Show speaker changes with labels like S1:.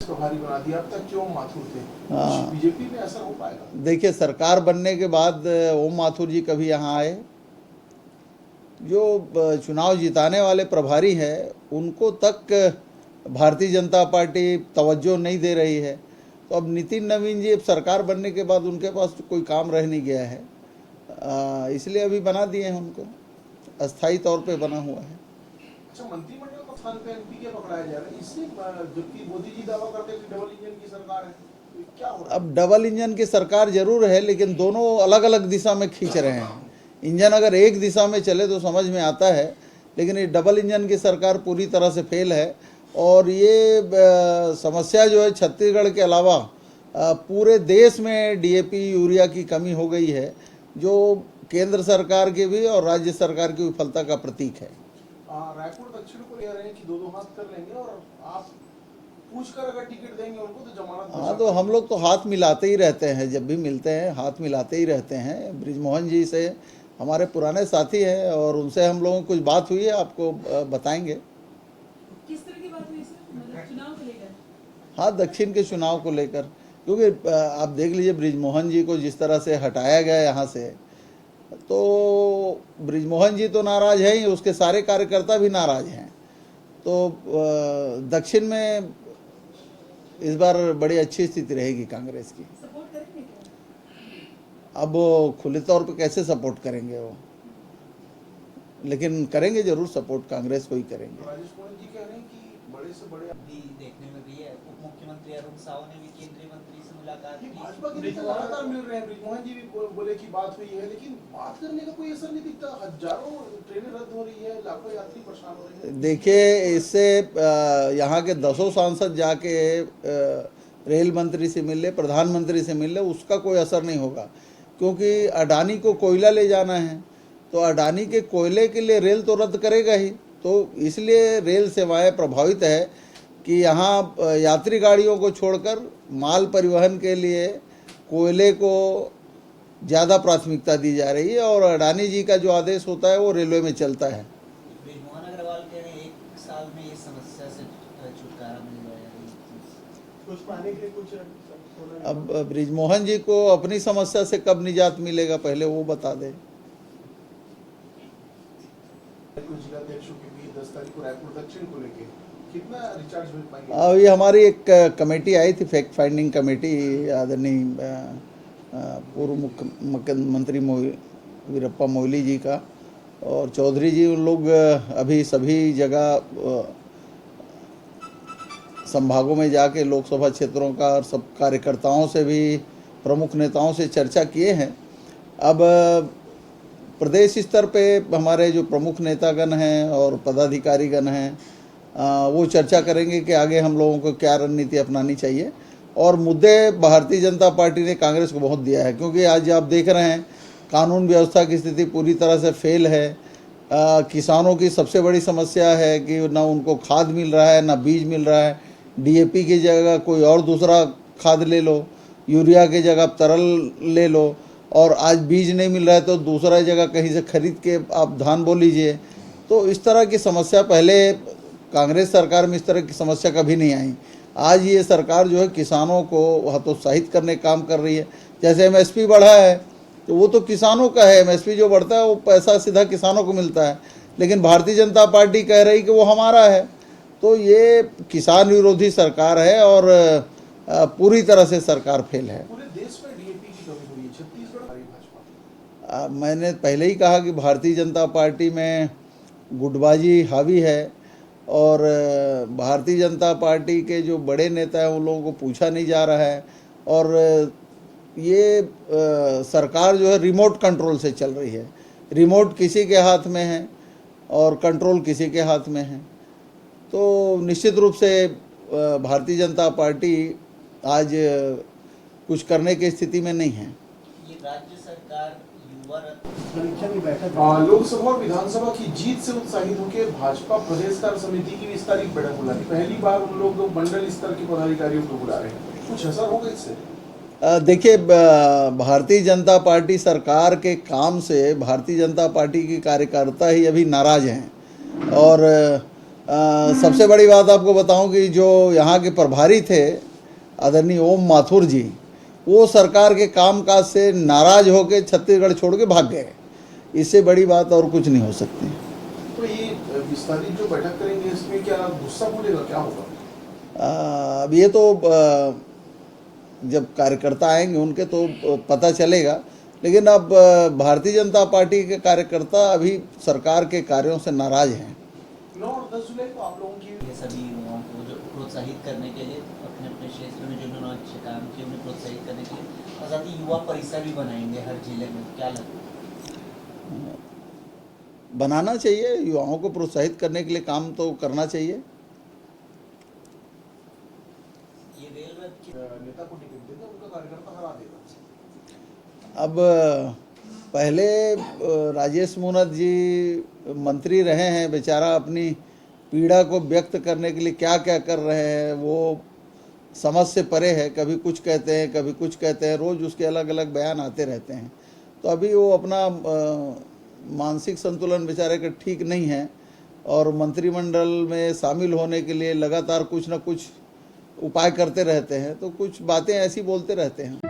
S1: प्रभारी बना दिया, अब तक क्यों माथुर थे?
S2: हाँ,
S1: बीजेपी में असर हो पाएगा?
S2: देखिए सरकार बनने के बाद ओम माथुर जी कभी यहाँ आए, जो चुनाव जिताने वाले प्रभारी हैं उनको तक भारतीय जनता पार्टी तवज्जो नहीं दे रही है। तो अब नितिन नवीन जी अब सरकार बनने के बाद उनके पास कोई काम रह नहीं गया है, इसलिए अभी बना दिए हैं उनको, अस्थाई तौर पे बना हुआ है।
S1: अच्छा, मंत्रिमंडल को स्थान पे एमपी के पकड़ाया जा रहा है इससे, जबकि मोदी जी दावा करते हैं कि डबल इंजन की सरकार है, तो क्या हो रहा है?
S2: अब डबल इंजन की सरकार जरूर है, लेकिन दोनों अलग अलग दिशा में खींच रहे हैं। इंजन अगर एक दिशा में चले तो समझ में आता है, लेकिन ये डबल इंजन की सरकार पूरी तरह से फेल है। और ये समस्या जो है छत्तीसगढ़ के अलावा पूरे देश में डीएपी यूरिया की कमी हो गई है, जो केंद्र सरकार के भी और राज्य सरकार की विफलता का प्रतीक है।
S1: रायपुर दक्षिण को ले रहे हैं कि दो दो हाथ कर लेंगे, और आप पूछकर अगर टिकट देंगे उनको तो जमानत।
S2: हाँ, तो हम लोग तो हाथ मिलाते ही रहते हैं, जब भी मिलते हैं हाथ मिलाते ही रहते हैं। बृजमोहन जी से हमारे पुराने साथी हैं और उनसे हम लोगों की कुछ बात हुई है, आपको बताएंगे।
S3: किस तरह की बात हुई सर? मतलब चुनाव को लेकर?
S2: हाँ, दक्षिण के चुनाव को लेकर, क्योंकि आप देख लीजिए बृजमोहन जी को जिस तरह से हटाया गया यहाँ से, तो बृजमोहन जी तो नाराज है ही, उसके सारे कार्यकर्ता भी नाराज हैं। तो दक्षिण में इस बार बड़ी अच्छी स्थिति रहेगी कांग्रेस की।
S3: सपोर्ट करेंगे क्या?
S2: अब वो खुले तौर पे कैसे सपोर्ट करेंगे वो, लेकिन करेंगे जरूर सपोर्ट, कांग्रेस को ही करेंगे।
S1: राजेश मोहन जी कह रहे हैं कि बड़े से बड़े
S4: भी देखने में भी है। उप मुख्यमंत्री अरुण साव ने भी केंद्रीय मंत्री से मुलाकात की।
S1: भाजपा के नेता लगातार मिल रहे हैं। बृजमोहन जी भी बोले कि बात हुई है, लेकिन बात करने का कोई असर नहीं दिखता। हजारों ट्रेनें रद्द हो रही है, लाखों यात्री परेशान हो रहे हैं।
S2: देखिए, इससे यहाँ के 10 सांसद जाके रेल मंत्री से मिल ले, प्रधानमंत्री से मिल ले, उसका कोई असर नहीं होगा, क्योंकि अडानी को कोयला ले जाना है, तो अडानी के कोयले के लिए रेल तो रद्द करेगा ही। तो इसलिए रेल सेवाएं प्रभावित है कि यहाँ यात्री गाड़ियों को छोड़कर माल परिवहन के लिए कोयले को ज़्यादा प्राथमिकता दी जा रही है, और अडानी जी का जो आदेश होता है वो रेलवे में चलता है।
S4: बृजमोहन अग्रवाल कह रहे हैं 1 साल में ये समस्या से छुटकारा मिल जाएगा।
S1: कुछ पाने के लिए कुछ
S2: अब बृजमोहन जी को अपनी समस्या से कब निजात मिलेगा, पहले वो बता दें।
S1: कुछ जिलाध्यक्षों के बीच 10 तारीख को रायपुर दक्षिण को लेके कितना रिचार्ज मिल पाएंगे?
S2: अभी हमारी एक कमेटी आई थी, फैक्ट फाइंडिंग कमेटी, आदरणीय पूर्व मुख्यमंत्री वीरप्पा मोइली जी का और चौधरी जी, उन लोग अभी सभी जगह संभागों में जाके लोकसभा क्षेत्रों का और सब कार्यकर्ताओं से भी, प्रमुख नेताओं से चर्चा किए हैं। अब प्रदेश स्तर पे हमारे जो प्रमुख नेतागण हैं और पदाधिकारीगण हैं, वो चर्चा करेंगे कि आगे हम लोगों को क्या रणनीति अपनानी चाहिए। और मुद्दे भारतीय जनता पार्टी ने कांग्रेस को बहुत दिया है, क्योंकि आज आप देख रहे हैं कानून व्यवस्था की स्थिति पूरी तरह से फेल है। किसानों की सबसे बड़ी समस्या है कि ना उनको खाद मिल रहा है, ना बीज मिल रहा है। डीएपी की जगह कोई और दूसरा खाद ले लो, यूरिया की जगह तरल ले लो, और आज बीज नहीं मिल रहा है तो दूसरा जगह कहीं से खरीद के आप धान बो लीजिए। तो इस तरह की समस्या पहले कांग्रेस सरकार में इस तरह की समस्या कभी नहीं आई। आज ये सरकार जो है किसानों को हतोत्साहित करने का काम कर रही है। जैसे एमएसपी बढ़ा है तो वो तो किसानों का है, एमएसपी जो बढ़ता है वो पैसा सीधा किसानों को मिलता है, लेकिन भारतीय जनता पार्टी कह रही कि वो हमारा है। तो ये किसान विरोधी सरकार है और पूरी तरह से सरकार फेल है।
S1: पूरे देश में डीएपी की कमी हुई है, छत्तीसगढ़ भाजपा।
S2: मैंने पहले ही कहा कि भारतीय जनता पार्टी में गुटबाजी हावी है, और भारतीय जनता पार्टी के जो बड़े नेता हैं उन लोगों को पूछा नहीं जा रहा है, और ये सरकार जो है रिमोट कंट्रोल से चल रही है। रिमोट किसी के हाथ में है और कंट्रोल किसी के हाथ में है। तो निश्चित रूप से भारतीय जनता पार्टी आज कुछ करने की स्थिति में नहीं है।
S4: ये राज्य सरकार युवा
S1: परीक्षा की बैठक लोकसभा और विधानसभा की जीत से उत्साहित होकर भाजपा प्रदेश कार्य समिति की 20 तारीख बैठक बुलाई। पहली बार उन लोग मंडल स्तर के पदाधिकारियों को बुला रहे हैं, कुछ असर होगा इससे?
S2: देखिए, भारतीय जनता पार्टी सरकार के काम से भारतीय जनता पार्टी के कार्यकर्ता ही अभी नाराज हैं, और सबसे बड़ी बात आपको बताऊं कि जो यहाँ के प्रभारी थे आदरणीय ओम माथुर जी, वो सरकार के कामकाज से नाराज होकर छत्तीसगढ़ छोड़ के भाग गए। इससे बड़ी बात और कुछ नहीं हो सकती।
S1: तो ये विस्तारित जो बैठक करेंगे इसमें क्या गुस्सा फूलेगा, क्या होगा?
S2: अब ये तो जब कार्यकर्ता आएंगे उनके तो पता चलेगा, लेकिन अब भारतीय जनता पार्टी के कार्यकर्ता अभी सरकार के कार्यों से नाराज हैं।
S1: 9 और 10 जुलाई को आप लोगों की
S4: ये सभी युवाओं को जो प्रोत्साहित करने के लिए अपने अपने क्षेत्र में जो उन्होंने अच्छे काम किए उन्हें प्रोत्साहित करने के लिए आज़ादी युवा परिसर भी बनाएंगे हर जिले में, क्या लगता है?
S2: बनाना चाहिए, युवाओं को प्रोत्साहित करने के लिए काम तो करना चाहिए।
S4: ये रेलवे
S1: नेता को टिकट देगा, उनका कार्यकर्ता हरा देगा।
S2: अब पहले राजेश मूनत जी मंत्री रहे हैं, बेचारा अपनी पीड़ा को व्यक्त करने के लिए क्या क्या कर रहे हैं वो समझ से परे है। कभी कुछ कहते हैं, कभी कुछ कहते हैं, रोज़ उसके अलग अलग बयान आते रहते हैं। तो अभी वो अपना मानसिक संतुलन बेचारे का ठीक नहीं है और मंत्रिमंडल में शामिल होने के लिए लगातार कुछ ना कुछ उपाय करते रहते हैं, तो कुछ बातें ऐसी बोलते रहते हैं।